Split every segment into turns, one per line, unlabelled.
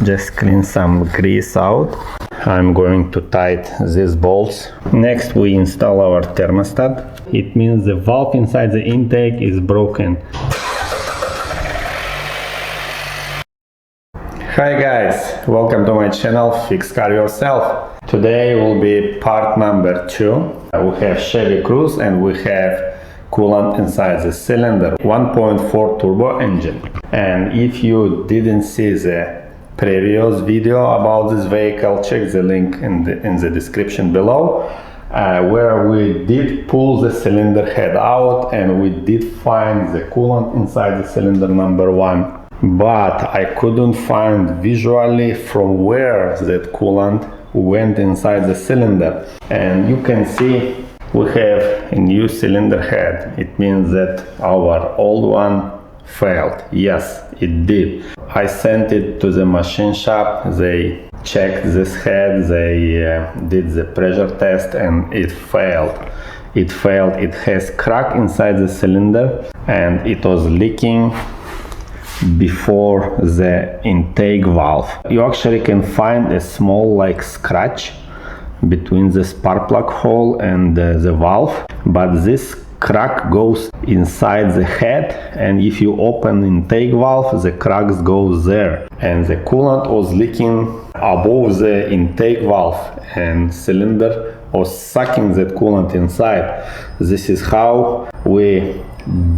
Just clean some grease out. I'm going to tighten these bolts. Next we install our thermostat. It means the valve inside the intake is broken. Hi guys, welcome to my channel Fix Car Yourself. Today will be part number 2. We have Chevy Cruze and we have coolant inside the cylinder, 1.4 turbo engine. And if you didn't see the previous video about this vehicle, check the link in the description below, where we did pull the cylinder head out and we did find the coolant inside the cylinder number 1. But I couldn't find visually from where that coolant went inside the cylinder. And you can see we have a new cylinder head. It means that our old one failed. Yes, it did. I sent it to the machine shop. They checked this head, they did the pressure test, and it failed. It has crack inside the cylinder and it was leaking before the intake valve. You actually can find a small scratch between the spark plug hole and the valve, but this crack goes inside the head, and if you open intake valve, the cracks goes there, and the coolant was leaking above the intake valve and cylinder was sucking that coolant inside. This is how we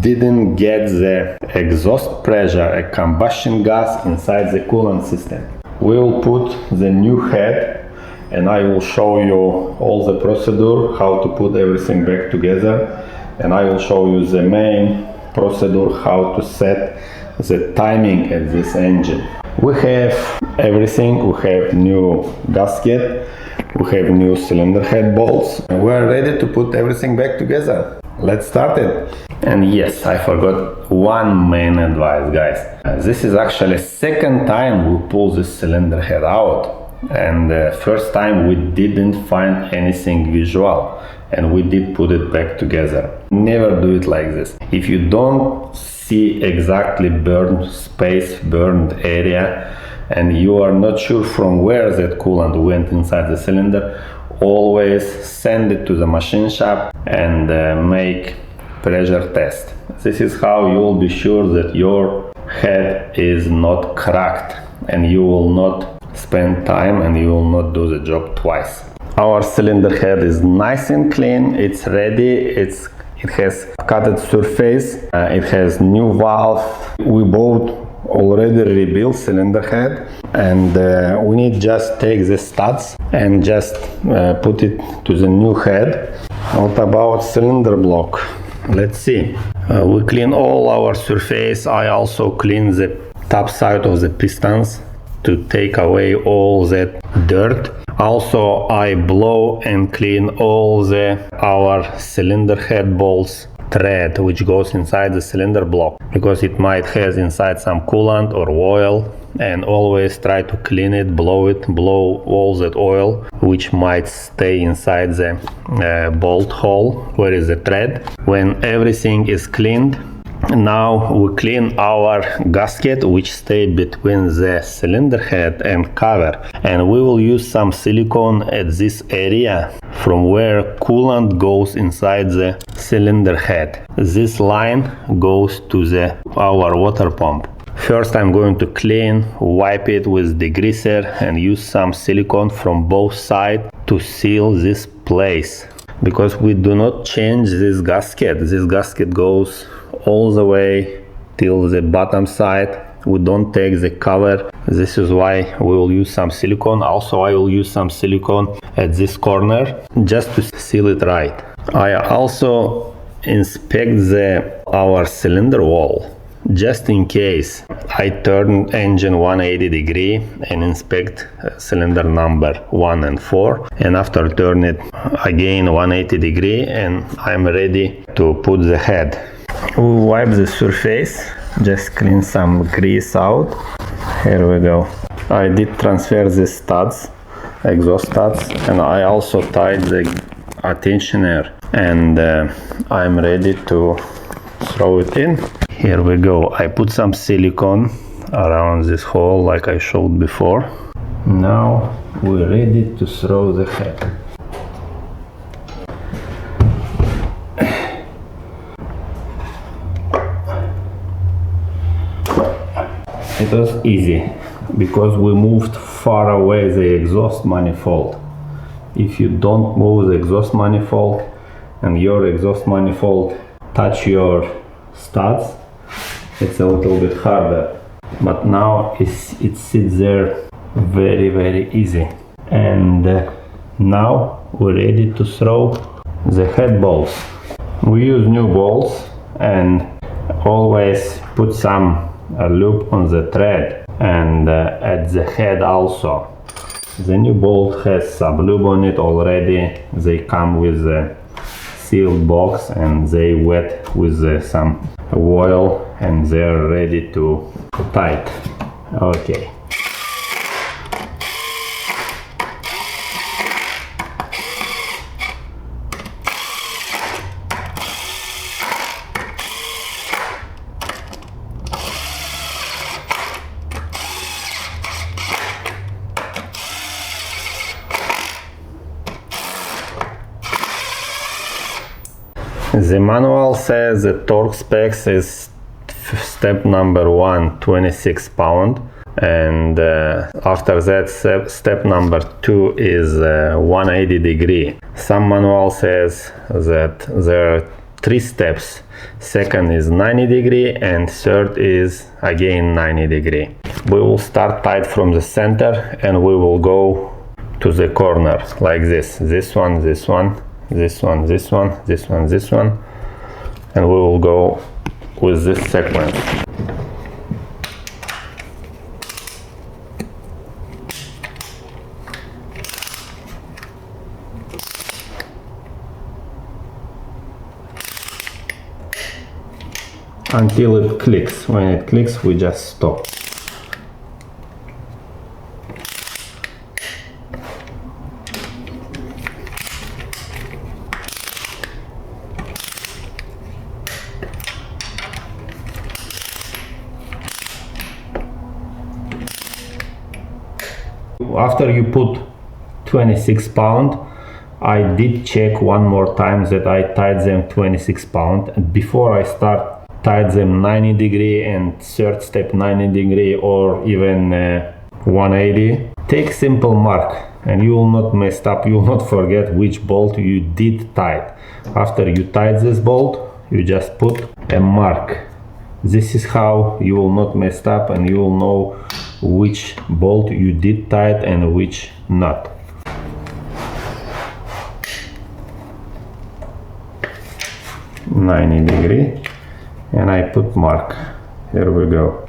didn't get the exhaust pressure, a combustion gas inside the coolant system. We will put the new head and I will show you all the procedure, how to put everything back together, and I will show you the main procedure, how to set the timing at this engine. We have everything. We have new gasket, we have new cylinder head bolts, and we are ready to put everything back together. Let's start it. And yes, I forgot one main advice, guys. This is actually second time we pull this cylinder head out, and first time we didn't find anything visual and we did put it back together. Never do it like this. If you don't see exactly burned space, burned area, and you are not sure from where that coolant went inside the cylinder, always send it to the machine shop and make pressure test. This is how you will be sure that your head is not cracked and you will not spend time and you will not do the job twice. Our cylinder head is nice and clean, it's ready, it has cutted surface, it has new valve. We bought already rebuilt cylinder head, and we need just take the studs and just put it to the new head. What about cylinder block? Let's see. We clean all our surface. I also clean the top side of the pistons to take away all that dirt. Also I blow and clean all our cylinder head bolts thread which goes inside the cylinder block, because it might has inside some coolant or oil, and always try to clean it, blow all that oil which might stay inside the bolt hole where is the thread. When everything is cleaned, now we clean our gasket which stay between the cylinder head and cover, and we will use some silicone at this area from where coolant goes inside the cylinder head. This line goes to our water pump. First I'm going to clean, wipe it with degreaser and use some silicone from both sides to seal this place, because we do not change this gasket. This gasket goes all the way till the bottom side. We don't take the cover. This is why we will use some silicone. Also I will use some silicone at this corner just to seal it right. I also inspect our cylinder wall just in case. I turn engine 180 degree and inspect cylinder number 1 and 4, and after turn it again 180 degree and I'm ready to put the head. We wipe the surface, just clean some grease out. Here we go. I did transfer the studs, exhaust studs, and I also tied the attentioner, and I'm ready to throw it in. Here we go. I put some silicone around this hole like I showed before. Now we're ready to throw the head. It was easy because we moved far away the exhaust manifold. If you don't move the exhaust manifold and your exhaust manifold touch your studs, it's a little bit harder. But now it sits there very easy. And now we're ready to throw the head bolts. We use new bolts and always put some loop on the thread and at the head also. The new bolt has some lube on it already. They come with a sealed box and they wet with some oil and they're ready to tight. Okay. The manual says the torque specs is step number 1 26 pound, and after that step number 2 is 180 degree. Some manual says that there are 3 steps. Second is 90 degree and third is again 90 degree. We will start tight from the center and we will go to the corner like this. This one, this one, this one, this one, this one, this one, and we will go with this sequence. Until it clicks. When it clicks, we just stop. After you put 26 pound, I did check one more time that I tied them 26 pound, and before I start tied them 90 degree and third step 90 degree or even 180. Take simple mark and you will not mess up, you will not forget which bolt you did tight. After you tied this bolt, you just put a mark. This is how you will not mess up and you will know which bolt you did tight and which not. "90 degree" and I put mark. Here we go.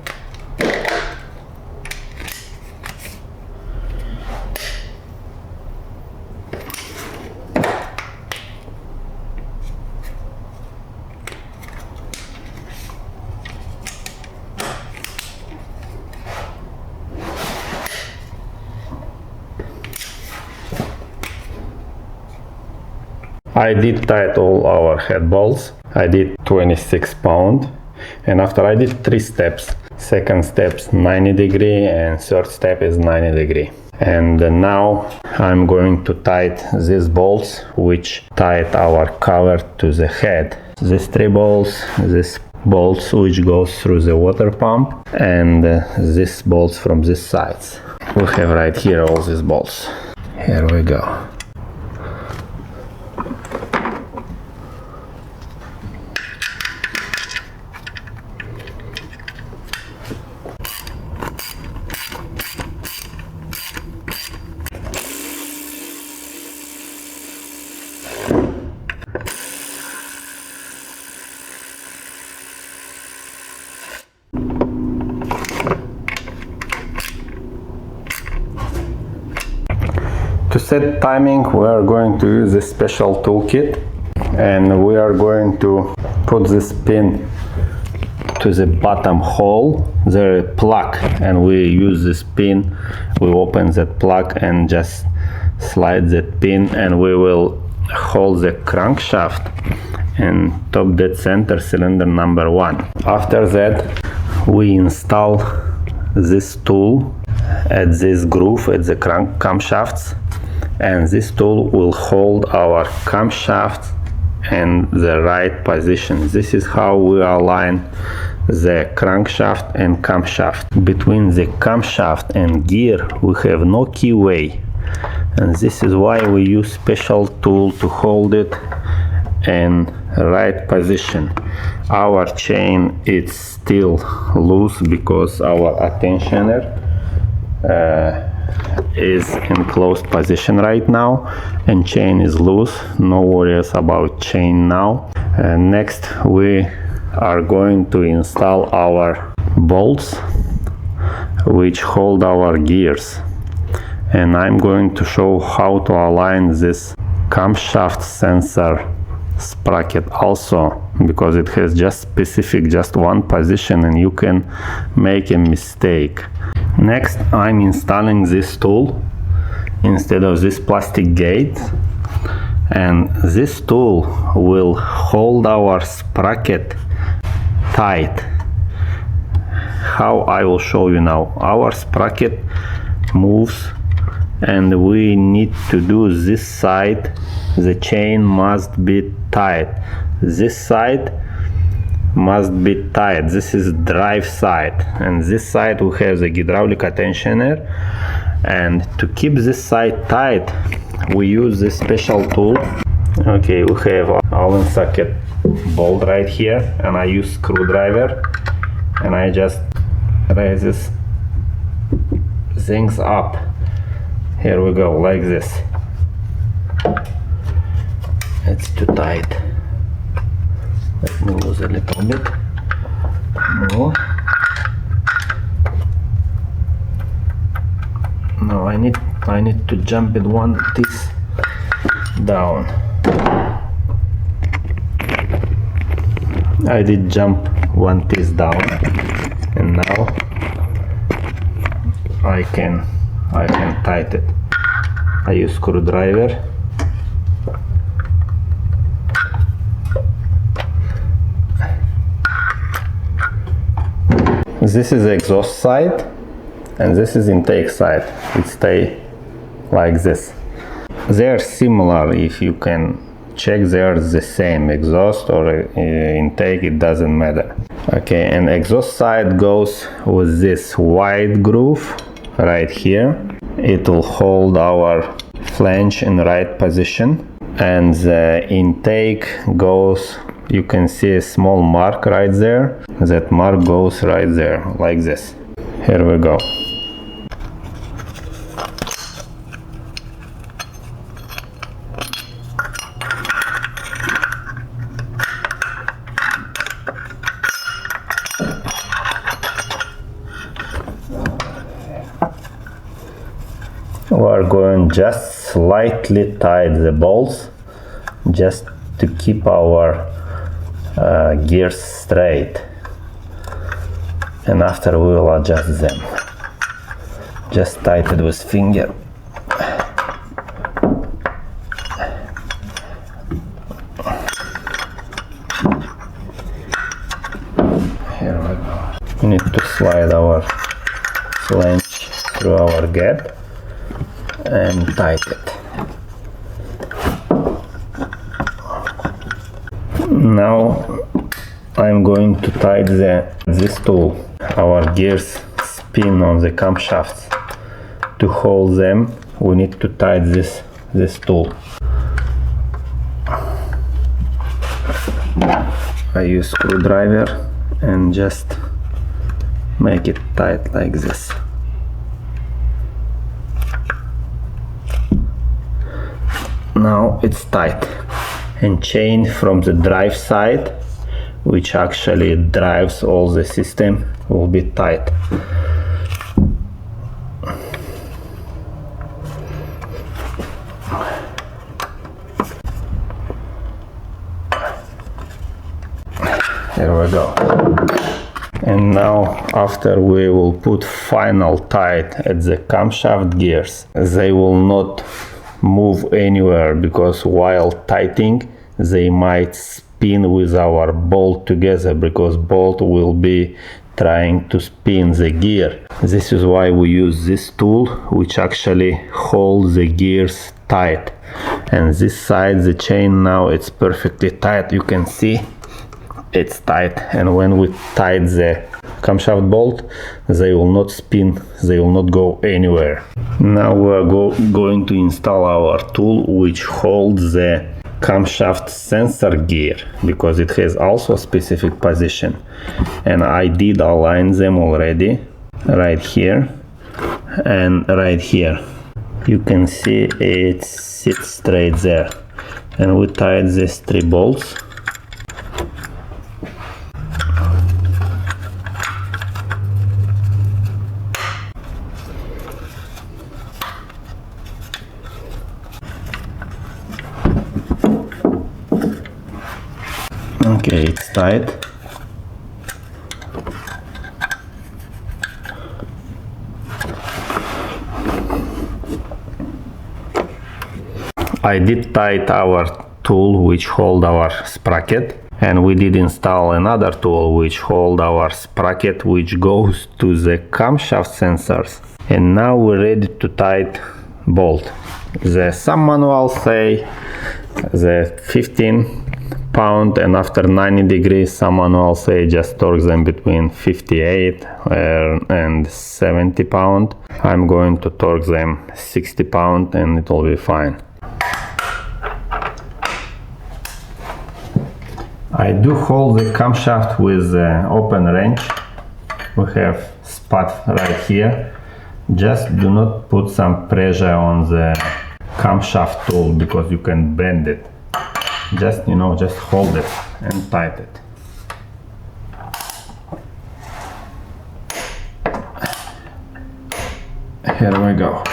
I did tight all our head bolts. I did 26 pound, and after I did 3 steps. Second step's 90 degree and third step is 90 degree. And now I'm going to tight these bolts which tied our cover to the head. These 3 bolts, this bolts which goes through the water pump, and these bolts from these sides. We have right here all these bolts. Here we go. To set timing, we are going to use this special toolkit, and we are going to put this pin to the bottom hole. There is a plug, and we use this pin. We open that plug and just slide that pin, and we will hold the crankshaft and top dead center cylinder number 1. After that, we install this tool at this groove at the camshafts, and this tool will hold our camshaft in the right position. This is how we align the crankshaft and camshaft. Between the camshaft and gear we have no keyway, and this is why we use special tool to hold it in right position. Our chain is still loose because our tensioner is in closed position right now, and chain is loose. No worries about chain now. Next we are going to install our bolts which hold our gears, and I'm going to show how to align this camshaft sensor sprocket also, because it has just one position and you can make a mistake. Next I'm installing this tool instead of this plastic gate, and this tool will hold our sprocket tight. How I will show you now. Our sprocket moves and we need to do this side. The chain must be tight. This side must be tight. This is drive side, and this side we have the hydraulic tensioner, and to keep this side tight we use this special tool. Okay, we have Allen socket bolt right here, and I use screwdriver and I just raise this things up. Here we go, like this. It's too tight. Let me lose a little bit more. No, I need to jump it one piece down. I did jump one piece down, and now I can tighten it. I use screwdriver. This is the exhaust side and this is intake side. It stay like this. They are similar. If you can check, they are the same. Exhaust or intake, it doesn't matter. Okay, and exhaust side goes with this wide groove right here. It will hold our flange in right position, and the intake goes, you can see a small mark right there. That mark goes right there, like this. Here we go. We are going just slightly tight the bolts, just to keep our gears straight, and after we will adjust them. Just tighten with finger. Here we go. We need to slide our flange through our gap and tighten it. Now I'm going to tighten this tool. Our gears spin on the camshafts. To hold them, we need to tighten this tool. I use screwdriver and just make it tight like this. Now it's tight, and chain from the drive side, which actually drives all the system, will be tight. There we go. And now, after we will put final tight at the camshaft gears, they will not move anywhere, because while tightening they might spin with our bolt together, because bolt will be trying to spin the gear. This is why we use this tool, which actually holds the gears tight. And this side, the chain now, it's perfectly tight. You can see it's tight, and when we tight the camshaft bolt, they will not spin, they will not go anywhere. Now we are going to install our tool which holds the camshaft sensor gear, because it has also a specific position, and I did align them already right here and right here. You can see it sits straight there, and we tied these 3 bolts. Okay, it's tight. I did tight our tool which hold our sprocket, and we did install another tool which hold our sprocket which goes to the camshaft sensors. And now we're ready to tight bolt. Some manuals say the 15 pound, and after 90 degrees some manuals say just torque them between 58 and 70 pound. I'm going to torque them 60 pound and it will be fine. I do hold the camshaft with the open wrench. We have spot right here. Just do not put some pressure on the camshaft tool, because you can bend it. Just, just hold it and tighten it. Here we go.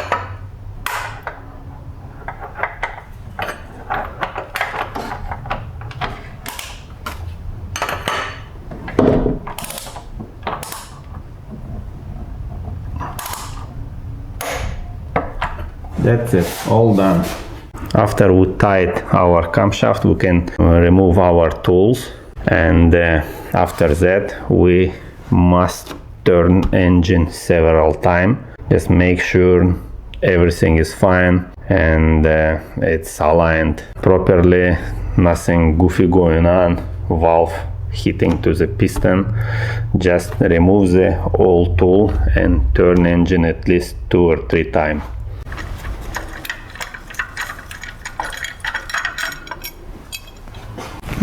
That's it, all done. After we tight our camshaft, we can remove our tools, and after that we must turn engine several times. Just make sure everything is fine and it's aligned properly, nothing goofy going on, valve hitting to the piston. Just remove the old tool and turn engine at least 2 or 3 times.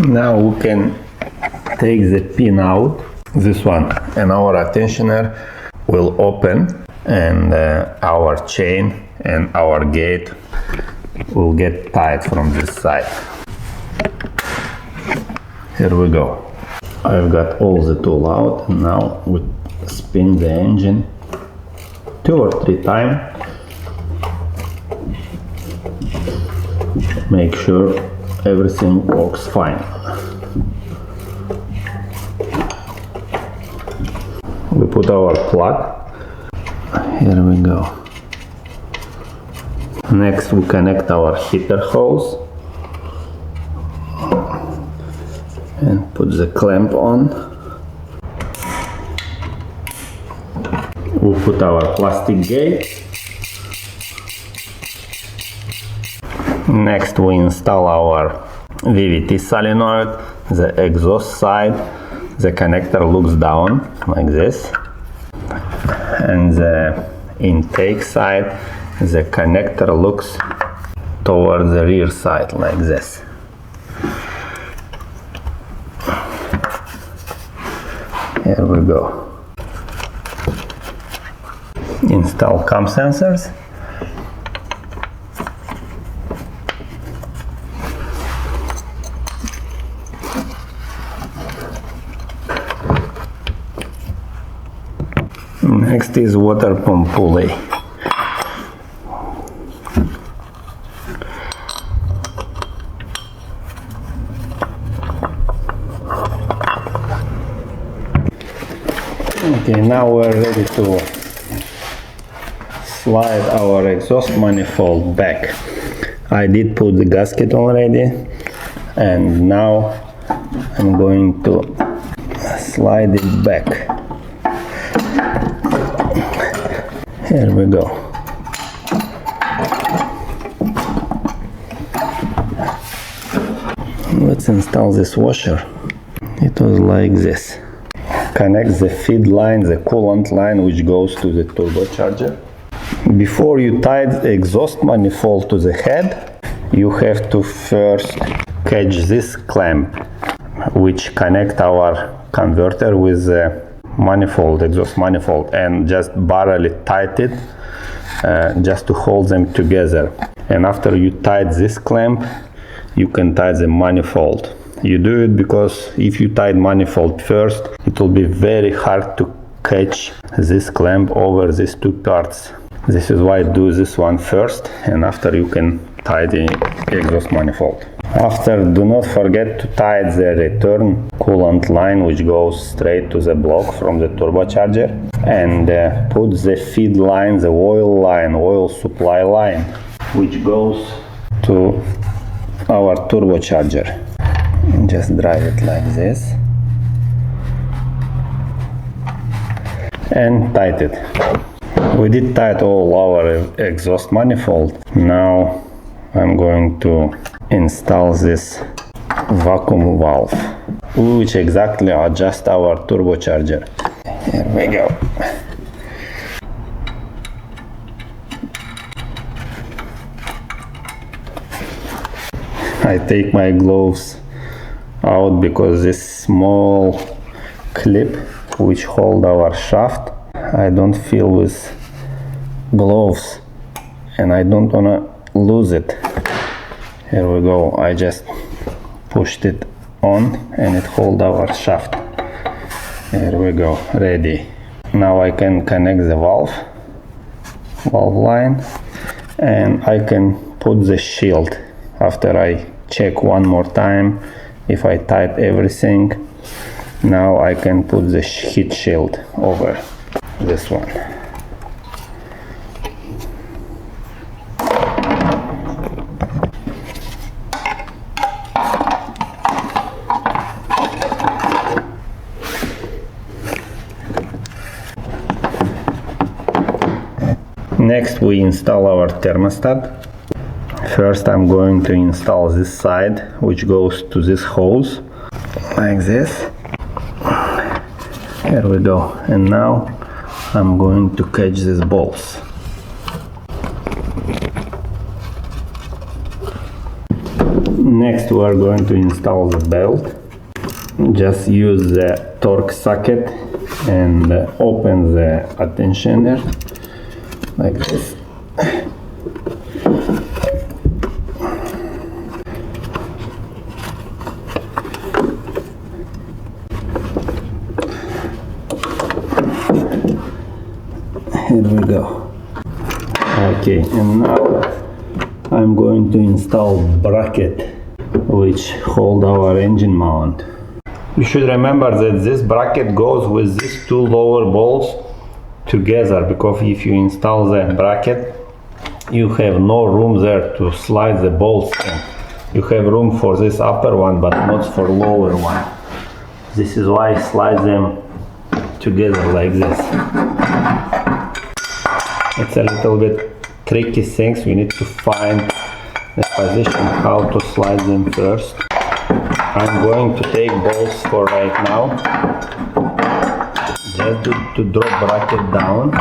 Now we can take the pin out, this one, and our tensioner will open, and our chain and our gate will get tight from this side. Here we go. I've got all the tool out, and now we spin the engine 2 or 3 times. Make sure everything works fine. We put our plug. Here we go. Next we connect our heater hose and put the clamp on. We'll put our plastic gate. Next we install our VVT solenoid. The exhaust side, the connector looks down like this, and the intake side, the connector looks toward the rear side like this. Here we go. Install cam sensors. Next is water pump pulley. Okay, now we're ready to slide our exhaust manifold back. I did put the gasket already, and now I'm going to slide it back Here we go. Let's install this washer. It was like this. Connect the feed line, the coolant line, which goes to the turbocharger. Before you tie the exhaust manifold to the head, you have to first catch this clamp, which connect our converter with the manifold, exhaust manifold, and just barely tight it, just to hold them together. And after you tie this clamp, you can tie the manifold. You do it because if you tie manifold first, it will be very hard to catch this clamp over these two parts. This is why I do this one first, and after you can tie the exhaust manifold. After, do not forget to tie the return coolant line, which goes straight to the block from the turbocharger, and put the feed line, the oil supply line, which goes to our turbocharger. And just drive it like this and tight it. We did tight all our exhaust manifold. Now I'm going to install this vacuum valve, which exactly adjusts our turbocharger. Here we go. I take my gloves out because this small clip which hold our shaft, I don't feel with gloves and I don't wanna lose it. Here we go. I just pushed it on and it hold our shaft. Here we go, ready. Now I can connect the valve line, and I can put the shield after I check one more time if I tight everything. Now I can put the heat shield over this one. Next we install our thermostat. First I'm going to install this side, which goes to this hose like this. Here we go. And now I'm going to catch these bolts. Next we are going to install the belt. Just use the torque socket and open the tensioner like this. Here we go. Okay, and now I'm going to install bracket which hold our engine mount. You should remember that this bracket goes with these two lower bolts together, because if you install the bracket you have no room there to slide the bolts in. You have room for this upper one but not for lower one. This is why I slide them together like this. It's a little bit tricky things. We need to find the position how to slide them first. I'm going to take bolts for right now, just to drop bracket down.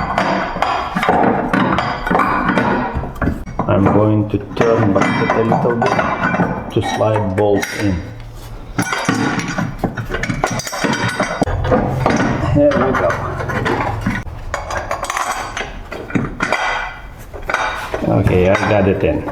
I'm going to turn bracket a little bit to slide bolts in. Here we go. Okay, I got it in.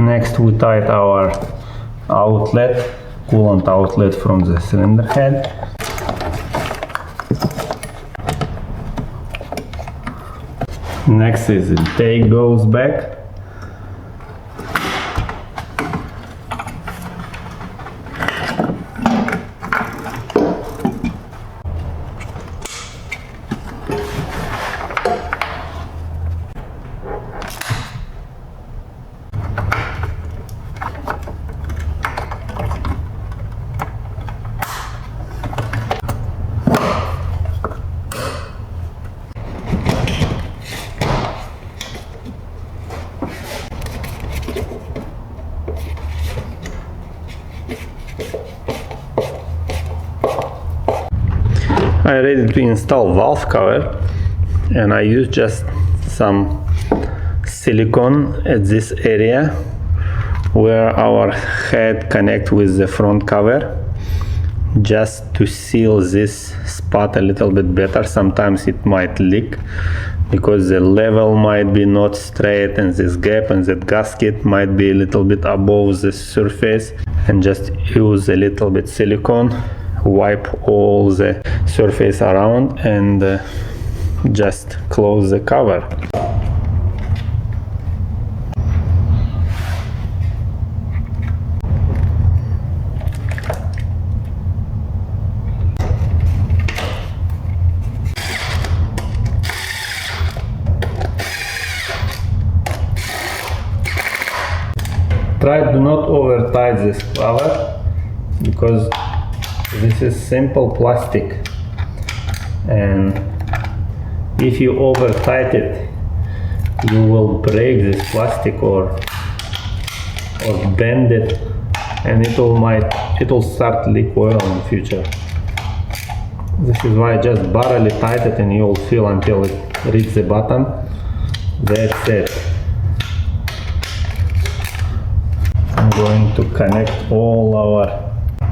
Next we tight our outlet, coolant outlet from the cylinder head. Next is the intake goes back. I ready to install valve cover, and I use just some silicone at this area where our head connect with the front cover, just to seal this spot a little bit better. Sometimes it might leak because the level might be not straight, and this gap and that gasket might be a little bit above the surface, and just use a little bit silicone, wipe all the surface around, and just close the cover. Try to not over tight this cover, because this is simple plastic, and if you over tight it, you will break this plastic or bend it, and it will start leak oil in the future. This is why just barely tight it, and you will feel until it reaches the bottom. That's it. I'm going to connect all our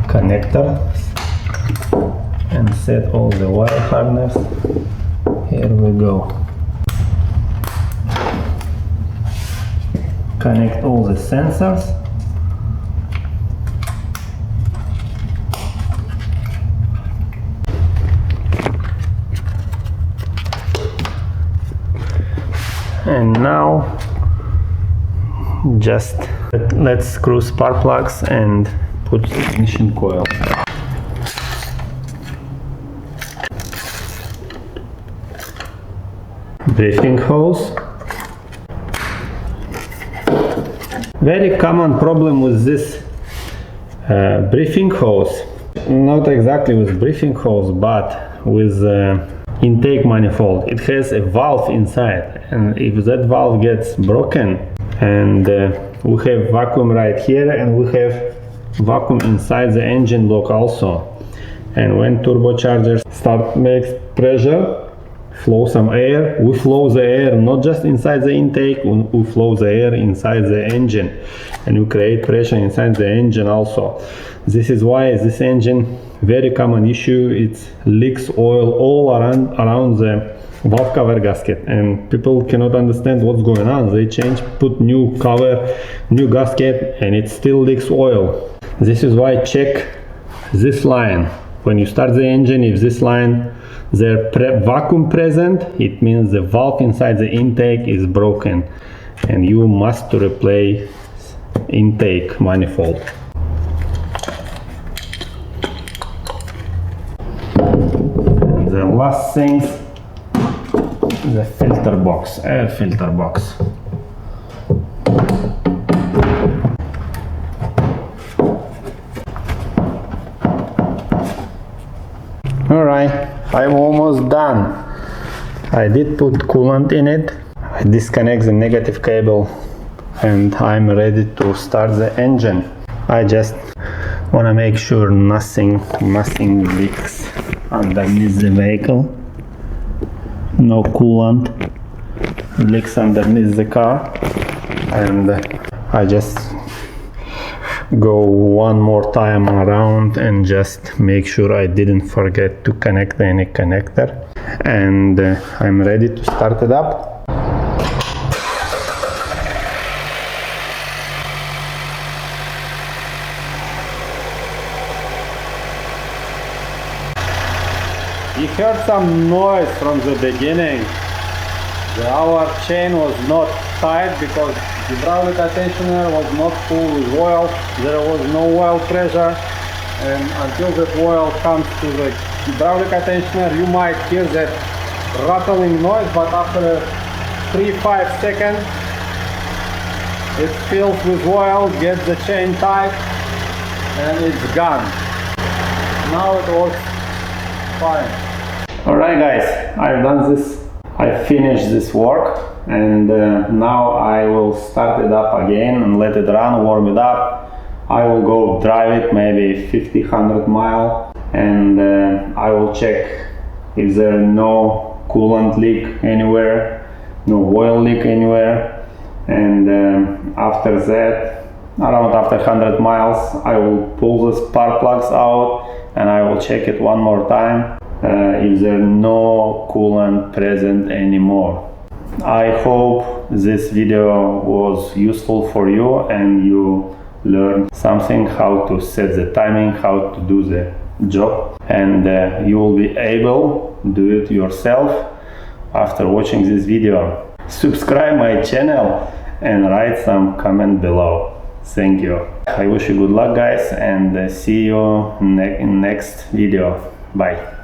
connectors and set all the wire harness. Here we go. Connect all the sensors. And now just let's screw spark plugs and put ignition coil. Briefing hose. Very common problem with this briefing hose, not exactly with briefing hose, but with intake manifold. It has a valve inside, and if that valve gets broken, and we have vacuum right here, and we have vacuum inside the engine block also, and when turbochargers start makes pressure, flow some air, we flow the air not just inside the intake, we flow the air inside the engine, and we create pressure inside the engine also. This is why this engine, very common issue, it leaks oil all around the valve cover gasket, and people cannot understand what's going on. They put new cover, new gasket, and it still leaks oil. This is why check this line. When you start the engine, if this line there's vacuum present, it means the valve inside the intake is broken, and you must replace intake manifold. And the last thing, the filter box, air filter box. Alright, I'm almost done. I did put coolant in it. I disconnect the negative cable, and I'm ready to start the engine. I just want to make sure nothing leaks underneath the vehicle. No coolant leaks underneath the car, and I just go one more time around and just make sure I didn't forget to connect any connector, and I'm ready to start it up. You heard some noise from the beginning. Our chain was not tight because the hydraulic tensioner was not full with oil. There was no oil pressure, and until the oil comes to the hydraulic tensioner, you might hear that rattling noise, but after 3-5 seconds it fills with oil, gets the chain tight, and it's gone. Now it works fine. Alright guys, I've done this. I finished this work, and now I will start it up again and let it run, warm it up. I will go drive it maybe 50-100 miles, and I will check if there is no coolant leak anywhere, no oil leak anywhere. And after that, around after 100 miles, I will pull the spark plugs out and I will check it one more time if there is no coolant present anymore. I hope this video was useful for you and you learned something, how to set the timing, how to do the job, and you will be able to do it yourself after watching this video. Subscribe my channel and write some comment below. Thank you. I wish you good luck, guys, and see you in next video. Bye.